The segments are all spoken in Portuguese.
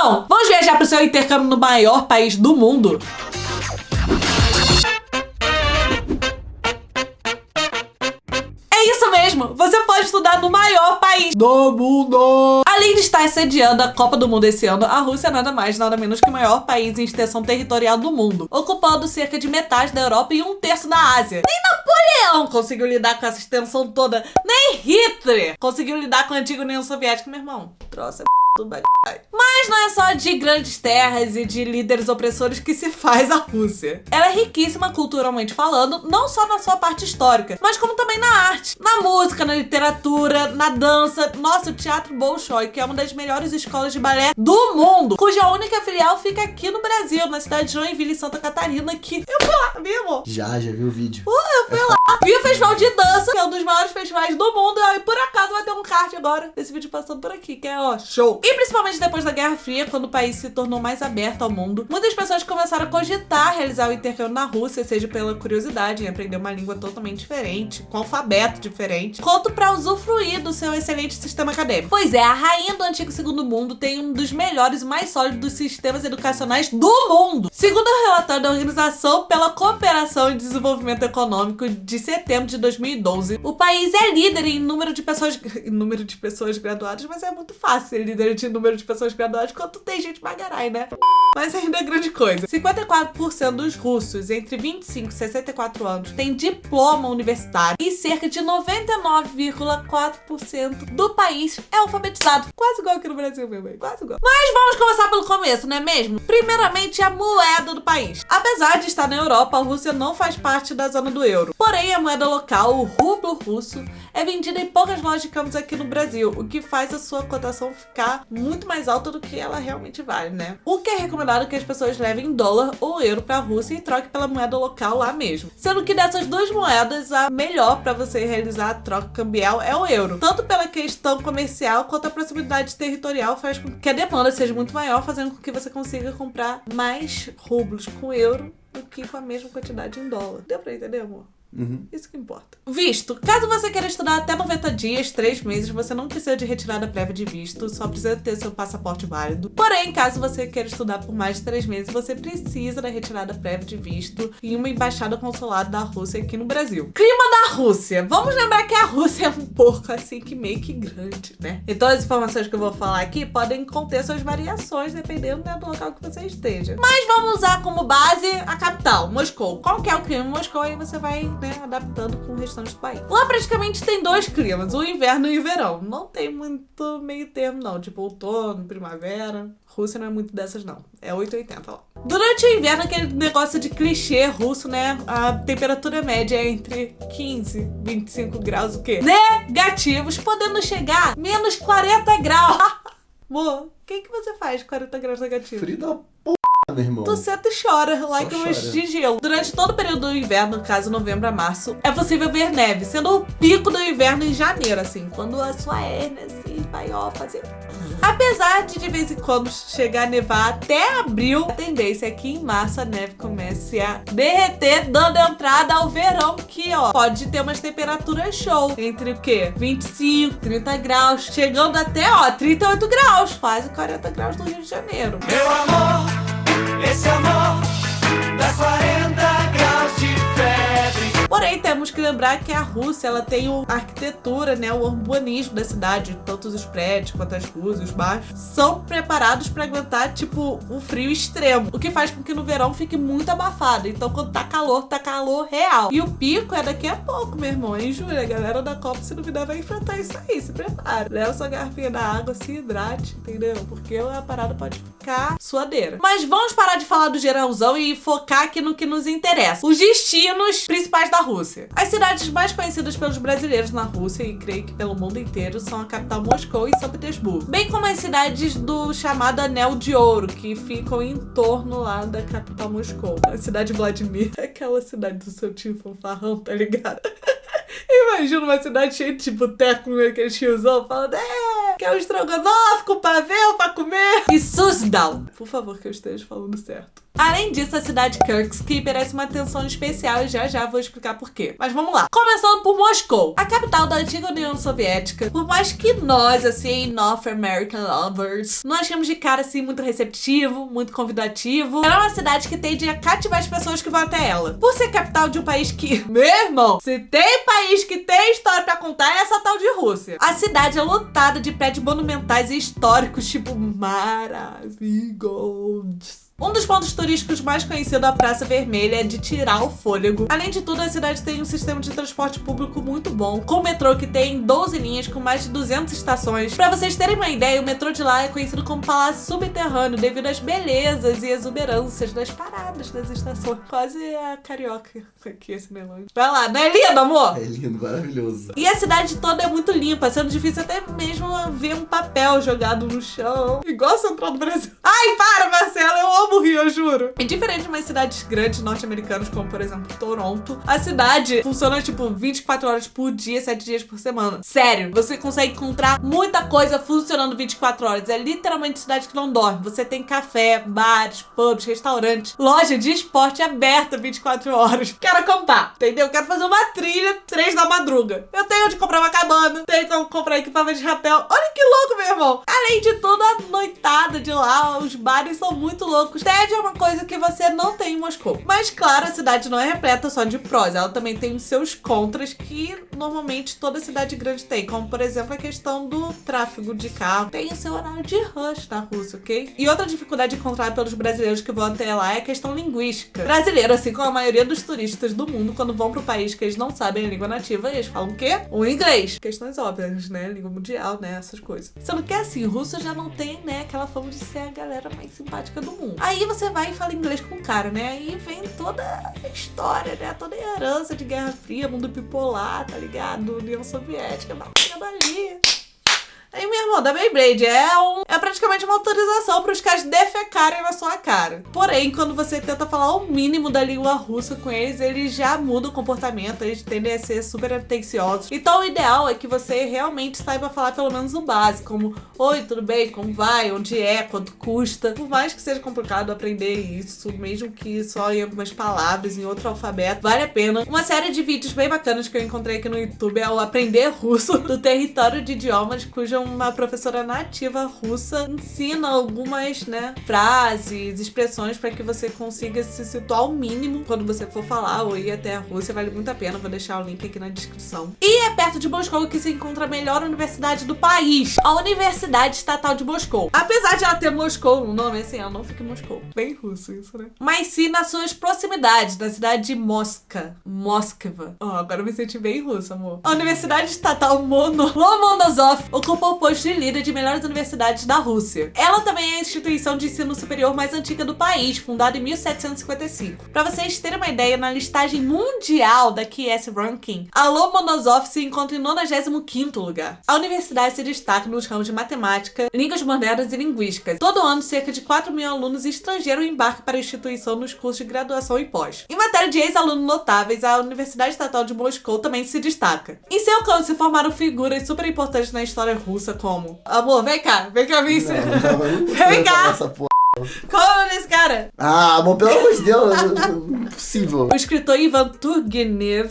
Então, vamos viajar pro seu intercâmbio no maior país do mundo? Você pode estudar no maior país do mundo. Além de estar sediando a Copa do Mundo esse ano, a Rússia é nada mais, nada menos que o maior país em extensão territorial do mundo, ocupando cerca de metade da Europa e 1/3 da Ásia. Nem Napoleão conseguiu lidar com essa extensão toda, nem Hitler conseguiu lidar com a antiga União Soviética, meu irmão. Troça tudo bem. Mas não é só de grandes terras e de líderes opressores que se faz a Rússia. Ela é riquíssima culturalmente falando, não só na sua parte histórica, mas como também na arte, na música, na literatura, na dança. Nossa, o Teatro Bolshoi, que é uma das melhores escolas de balé do mundo, cuja única filial fica aqui no Brasil, na cidade de Joinville, Santa Catarina, que eu fui lá, viu, amor? Já vi o vídeo. Eu fui lá. Vi o Festival de Dança, que é um dos maiores festivais do mundo, e por acaso vai ter um card agora desse vídeo passando por aqui, que é, ó, show. E principalmente depois da Guerra Fria, quando o país se tornou mais aberto ao mundo, muitas pessoas começaram a cogitar realizar o intercâmbio na Rússia, seja pela curiosidade em aprender uma língua totalmente diferente, com alfabeto diferente, quanto para usufruir do seu excelente sistema acadêmico. Pois é, a rainha do antigo segundo mundo tem um dos melhores e mais sólidos sistemas educacionais do mundo. Segundo o relatório da Organização pela Cooperação e Desenvolvimento Econômico de setembro de 2012, o país é líder em número de pessoas graduadas, mas é muito fácil ser líder de número de pessoas graduadas quando tem gente bagarai, né? Mas ainda é grande coisa. 54% dos russos entre 25 e 64 anos têm diploma universitário e cerca de 99,4% do país é alfabetizado. Quase igual aqui no Brasil, meu bem. Quase igual. Mas vamos começar pelo começo, não é mesmo? Primeiramente, a moeda do país. Apesar de estar na Europa, a Rússia não faz parte da zona do euro. Porém, a moeda local, o rublo russo, é vendida em poucas lojas de câmbios aqui no Brasil, o que faz a sua cotação ficar muito mais alta do que ela realmente vale, né? O que é recomendado que as pessoas levem dólar ou euro pra Rússia e troquem pela moeda local lá mesmo. Sendo que dessas duas moedas, a melhor para você realizar a troca cambial é o euro. Tanto pela questão comercial quanto a proximidade territorial faz com que a demanda seja muito maior, fazendo com que você consiga comprar mais rublos com euro do que com a mesma quantidade em dólar. Deu pra entender, amor? Isso que importa. Visto. Caso você queira estudar até 90 dias, 3 meses, você não precisa de retirada prévia de visto, só precisa ter seu passaporte válido. Porém, caso você queira estudar por mais de 3 meses, você precisa da retirada prévia de visto em uma embaixada consulada da Rússia aqui no Brasil. Clima da Rússia. Vamos lembrar que a Rússia é um pouco assim que meio que grande, né? Então as informações que eu vou falar aqui podem conter suas variações dependendo, né, do local que você esteja. Mas vamos usar como base a capital, Moscou. Qual que é o clima em Moscou? Aí você vai, né, adaptando com o restante do país. Lá praticamente tem 2 climas, o inverno e o verão. Não tem muito meio termo não, tipo outono, primavera. Rússia não é muito dessas não, é 880 lá. Durante o inverno, aquele negócio de clichê russo, né, a temperatura média é entre 15 e 25 graus, o quê? Negativos, podendo chegar menos 40 graus. Amor, o que você faz com 40 graus negativos? Frio da meu irmão. Tu senta e chora, like um de gelo. Durante todo o período do inverno, no caso novembro a março, é possível ver neve, sendo o pico do inverno em janeiro, assim, quando a sua hérnia, assim, vai, ó, fazer... Apesar de vez em quando chegar a nevar até abril, a tendência é que em março a neve comece a derreter, dando entrada ao verão, que, ó, pode ter umas temperaturas show, entre o quê? 25, 30 graus, chegando até, ó, 38 graus, quase 40 graus no Rio de Janeiro. Meu amor, esse amor dá 40 graus de febre. Porém, temos que lembrar que a Rússia, ela tem a arquitetura, né, o urbanismo da cidade, tanto os prédios quanto as ruas, os bairros, são preparados para aguentar, tipo, um frio extremo, o que faz com que no verão fique muito abafado. Então, quando tá calor real. E o pico é daqui a pouco, meu irmão, em julho. A galera da Copa, se duvidar, vai enfrentar isso aí, se prepara. Leva sua garrafinha da água, se hidrate, entendeu? Porque a parada pode ficar suadeira. Mas vamos parar de falar do geralzão e focar aqui no que nos interessa. Os destinos principais da Rússia. As cidades mais conhecidas pelos brasileiros na Rússia, e creio que pelo mundo inteiro, são a capital Moscou e São Petersburgo. Bem como as cidades do chamado Anel de Ouro, que ficam em torno lá da capital Moscou. A cidade de Vladimir é aquela cidade do seu tio fanfarrão, tá ligado? Imagina uma cidade cheia de boteco com aquele tiozão falando que é o estrogonofe com pavel pra comer. E Suzdal. Por favor, que eu esteja falando certo. Além disso, a cidade Kirksky merece uma atenção especial e já vou explicar por quê. Mas vamos lá. Começando por Moscou, a capital da antiga União Soviética. Por mais que nós, assim, North American lovers, não achamos de cara, assim, muito receptivo, muito convidativo. Ela é uma cidade que tende a cativar as pessoas que vão até ela. Por ser capital de um país que, meu irmão, se tem país que tem história pra contar, é essa tal de Rússia. A cidade é lotada de prédios monumentais e históricos, tipo maravilhosos. Um dos pontos turísticos mais conhecidos da Praça Vermelha é de tirar o fôlego. Além de tudo, a cidade tem um sistema de transporte público muito bom, com o metrô que tem 12 linhas com mais de 200 estações. Pra vocês terem uma ideia, o metrô de lá é conhecido como Palácio Subterrâneo devido às belezas e exuberâncias das paradas das estações. Quase a carioca aqui, esse melão. Vai lá, não é lindo, amor? É lindo, maravilhoso. E a cidade toda é muito limpa, sendo difícil até mesmo ver um papel jogado no chão. Igual a Central do Brasil. Ai, para, Marcelo, eu amo o Rio, eu juro. E diferente de umas cidades grandes norte-americanas, como por exemplo Toronto, a cidade funciona tipo 24 horas por dia, 7 dias por semana. Sério, você consegue encontrar muita coisa funcionando 24 horas. É literalmente cidade que não dorme. Você tem café, bares, pubs, restaurantes, loja de esporte aberta 24 horas. Quero acampar, entendeu? Quero fazer uma trilha 3 da madruga. Eu tenho onde comprar uma cabana, tenho como comprar equipamento de rapel. Olha que louco, meu irmão. Além de tudo, a noitada de lá, os bares são muito loucos. TED é uma coisa que você não tem em Moscou. Mas claro, a cidade não é repleta só de prós. Ela também tem os seus contras que normalmente toda cidade grande tem. Como por exemplo a questão do tráfego de carro. Tem o seu horário de rush na Rússia, ok? E outra dificuldade encontrada pelos brasileiros que vão até lá é a questão linguística. Brasileiro, assim como a maioria dos turistas do mundo, quando vão pro país que eles não sabem a língua nativa, eles falam o quê? O inglês. Questões óbvias, né? Língua mundial, né? Essas coisas. Sendo que assim, Rússia já não tem, né, aquela fama de ser a galera mais simpática do mundo. Aí você vai e fala inglês com o cara, né? Aí vem toda a história, né? Toda a herança de Guerra Fria, mundo bipolar, tá ligado? União Soviética, batendo ali. Aí, meu irmão, da Beyblade é praticamente uma autorização para os caras defecarem na sua cara. Porém, quando você tenta falar o mínimo da língua russa com eles já mudam o comportamento, eles tendem a ser super atenciosos. Então, o ideal é que você realmente saiba falar pelo menos o básico, como oi, tudo bem, como vai, onde é, quanto custa. Por mais que seja complicado aprender isso, mesmo que só em algumas palavras, em outro alfabeto, vale a pena. Uma série de vídeos bem bacanas que eu encontrei aqui no YouTube é o Aprender Russo, do Território de Idiomas, cuja uma professora nativa russa ensina algumas, né, frases, expressões para que você consiga se situar ao mínimo quando você for falar ou ir até a Rússia. Vale muito a pena, vou deixar o link aqui na descrição. E é perto de Moscou que se encontra a melhor universidade do país, a Universidade Estatal de Moscou. Apesar de ela ter Moscou no nome, assim, ela não fica em Moscou. Bem russo isso, né? Mas sim nas suas proximidades, na cidade de Moskva. Agora eu me senti bem russo, amor. A Universidade Estatal Lomonosov ocupa o posto de líder de melhores universidades da Rússia. Ela também é a instituição de ensino superior mais antiga do país, fundada em 1755. Para vocês terem uma ideia, na listagem mundial da QS Ranking, a Lomonosov se encontra em 95º lugar. A universidade se destaca nos ramos de matemática, línguas modernas e linguísticas. Todo ano, cerca de 4 mil alunos estrangeiros embarcam para a instituição nos cursos de graduação e pós. Em matéria de ex-alunos notáveis, a Universidade Estatal de Moscou também se destaca. Em seu campo se formaram figuras super importantes na história russa, como... Amor, vem cá me ensinar. Vem cá! Qual é o nome desse cara? Amor, pelo amor de Deus, impossível. O escritor Ivan Turgenev.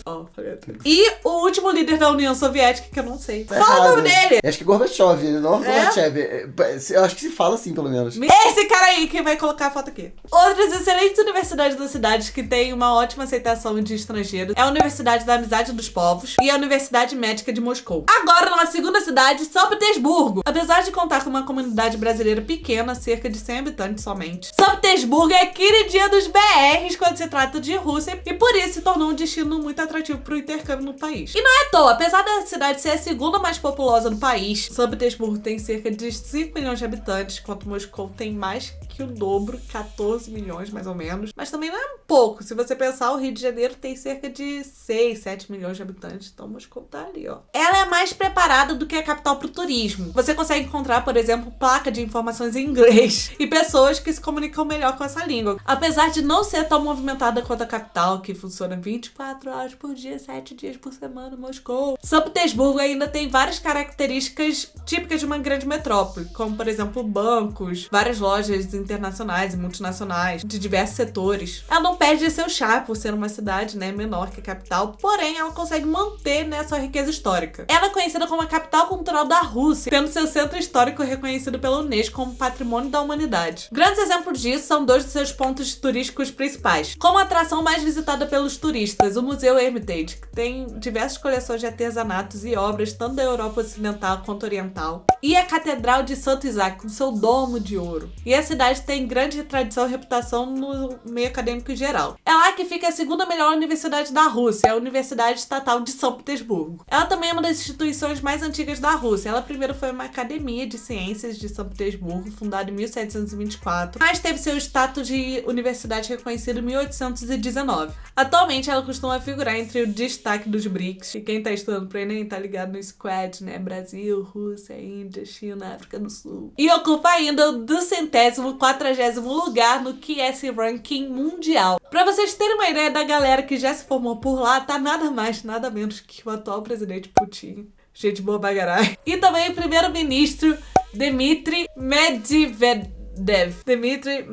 E o último líder da União Soviética, que eu não sei. Fala o nome dele! Acho que é Gorbachev, não Gorbachev. Eu acho que se fala assim, pelo menos. Esse cara aí que vai colocar a foto aqui. Outras excelentes universidades da cidade que têm uma ótima aceitação de estrangeiros é a Universidade da Amizade dos Povos e a Universidade Médica de Moscou. Agora, numa segunda cidade, São Petersburgo. Apesar de contar com uma comunidade brasileira pequena, cerca de 100 habitantes somente, São Petersburgo é queridinha dos BRs quando se trata de Rússia e por isso se tornou um destino muito atrativo para o intercâmbio no país. E não é à toa, apesar da cidade ser a segunda mais populosa do país, São Petersburgo tem cerca de 5 milhões de habitantes, enquanto Moscou tem mais que o dobro, 14 milhões mais ou menos. Mas também não é pouco. Se você pensar, o Rio de Janeiro tem cerca de 6, 7 milhões de habitantes. Então Moscou tá ali, ó. Ela é mais preparada do que a capital pro turismo. Você consegue encontrar, por exemplo, placa de informações em inglês e pessoas que se comunicam melhor com essa língua. Apesar de não ser tão movimentada nada quanto a capital, que funciona 24 horas por dia, 7 dias por semana, Moscou. São Petersburgo ainda tem várias características típicas de uma grande metrópole, como, por exemplo, bancos, várias lojas internacionais e multinacionais de diversos setores. Ela não perde seu charme por ser uma cidade, né, menor que a capital, porém ela consegue manter, né, sua riqueza histórica. Ela é conhecida como a capital cultural da Rússia, tendo seu centro histórico reconhecido pela Unesco como Patrimônio da Humanidade. Grandes exemplos disso são dois de seus pontos turísticos principais. Como a atração mais visitada pelos turistas, o Museu Hermitage, que tem diversas coleções de artesanatos e obras tanto da Europa Ocidental quanto Oriental. E a Catedral de Santo Isaac, com seu domo de ouro. E a cidade tem grande tradição e reputação no meio acadêmico em geral. É lá que fica a segunda melhor universidade da Rússia, a Universidade Estatal de São Petersburgo. Ela também é uma das instituições mais antigas da Rússia. Ela primeiro foi uma academia de ciências de São Petersburgo, fundada em 1724, mas teve seu status de universidade reconhecido em 1819. Atualmente, ela costuma figurar entre o destaque dos BRICS, e quem tá estudando pro Enem tá ligado no Squad, né? Brasil, Rússia, Índia, China, África do Sul. E ocupa ainda o 240º lugar no QS Ranking mundial. Pra vocês terem uma ideia da galera que já se formou por lá, tá nada mais, nada menos que o atual presidente Putin. Gente boa bagarai. E também o primeiro-ministro Dmitry Medvedev. Dmitry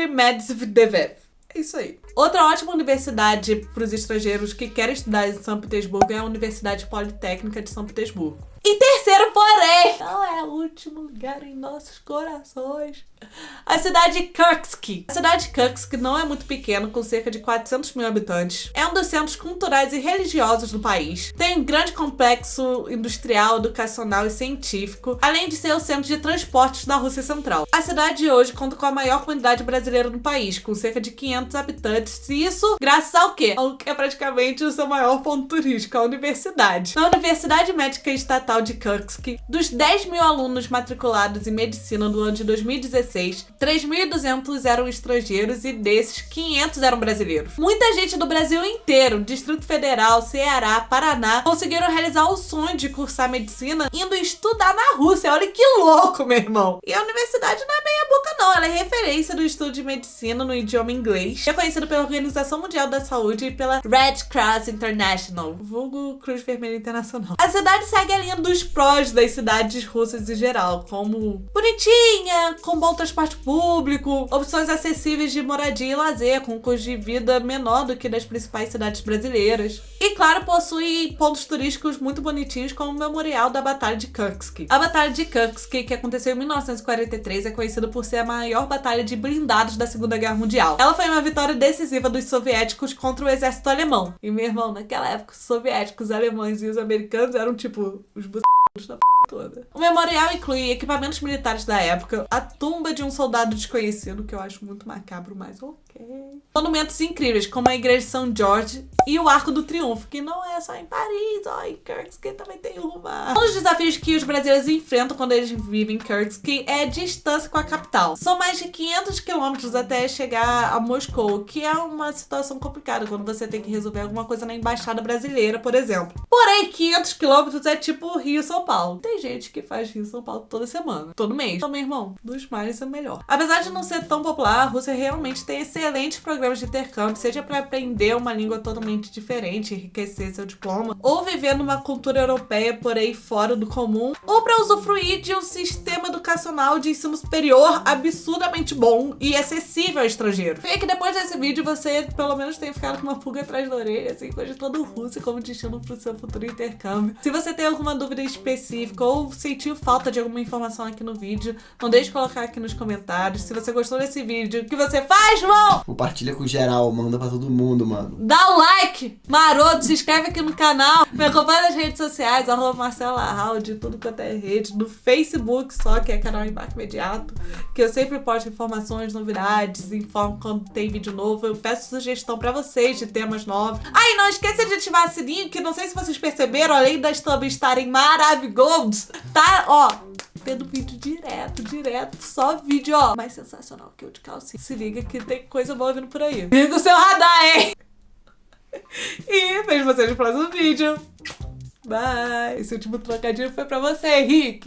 Medvedev. É isso aí. Outra ótima universidade para os estrangeiros que querem estudar em São Petersburgo é a Universidade Politécnica de São Petersburgo. Em terceiro, porém, não é o último lugar em nossos corações, a cidade de Kursk. A cidade de Kursk não é muito pequena, com cerca de 400 mil habitantes. É um dos centros culturais e religiosos do país. Tem um grande complexo industrial, educacional e científico, além de ser o centro de transportes da Rússia Central. A cidade de hoje conta com a maior comunidade brasileira no país, com cerca de 500 habitantes. E isso graças ao quê? Ao que é praticamente o seu maior ponto turístico, a universidade. Na Universidade Médica Estatal de Kursk, dos 10 mil alunos matriculados em medicina no ano de 2016, 3.200 eram estrangeiros e desses, 500 eram brasileiros. Muita gente do Brasil inteiro, Distrito Federal, Ceará, Paraná, conseguiram realizar o sonho de cursar medicina indo estudar na Rússia. Olha que louco, meu irmão! E a universidade não é meia boca não, ela é referência do estudo de medicina no idioma inglês, é conhecida pela Organização Mundial da Saúde e pela Red Cross International, vulgo Cruz Vermelha Internacional. A cidade segue a linha dos prós das cidades russas em geral, como bonitinha, com bom transporte público, opções acessíveis de moradia e lazer, com custo de vida menor do que das principais cidades brasileiras. E claro, possui pontos turísticos muito bonitinhos, como o Memorial da Batalha de Kursk. A Batalha de Kursk, que aconteceu em 1943, é conhecida por ser a maior batalha de blindados da Segunda Guerra Mundial. Ela foi uma vitória decisiva dos soviéticos contra o exército alemão. E, meu irmão, naquela época, os soviéticos, os alemães e os americanos eram tipo os da toda. O memorial inclui equipamentos militares da época, a tumba de um soldado desconhecido, que eu acho muito macabro, mas ok. Monumentos incríveis, como a Igreja de São Jorge e o Arco do Triunfo, que não é só em Paris, ó, em Kursk também tem uma. Um dos desafios que os brasileiros enfrentam quando eles vivem em Kursk é a distância com a capital. São mais de 500 quilômetros até chegar a Moscou, que é uma situação complicada quando você tem que resolver alguma coisa na embaixada brasileira, por exemplo. Porém, 500 quilômetros é tipo Rio-São Paulo. Tem gente que faz Rio-São Paulo toda semana, todo mês. Então, meu irmão, dos males é o melhor. Apesar de não ser tão popular, a Rússia realmente tem excelentes programas de intercâmbio, seja para aprender uma língua totalmente diferente, enriquecer seu diploma, ou viver numa cultura europeia, porém fora do comum, ou para usufruir de um sistema educacional de ensino superior absurdamente bom e acessível ao estrangeiro. Vê que depois desse vídeo você pelo menos tenha ficado com uma pulga atrás da orelha, assim, cogitando Rússia como destino para o seu futuro intercâmbio. Se você tem alguma dúvida específica ou sentiu falta de alguma informação aqui no vídeo, não deixe de colocar aqui nos comentários. Se você gostou desse vídeo, o que você faz, irmão? Compartilha com geral, manda pra todo mundo, mano. Dá o like, maroto, se inscreve aqui no canal, me acompanha nas redes sociais, @Marcela de tudo quanto é rede, no Facebook só, que é canal Embarque Imediato, que eu sempre posto informações, novidades, informo quando tem vídeo novo, eu peço sugestão pra vocês de temas novos. Ah, e não esqueça de ativar o sininho, que não sei se vocês perceberam, além das thumbs estarem maravilhosas, tá, ó, tendo vídeo direto, só vídeo, ó, mais sensacional que o de calcinha. Se liga que tem coisa boa vindo por aí. Liga o seu radar, hein? E vejo vocês no próximo vídeo. Bye! Esse último trocadilho foi pra você, Henrique.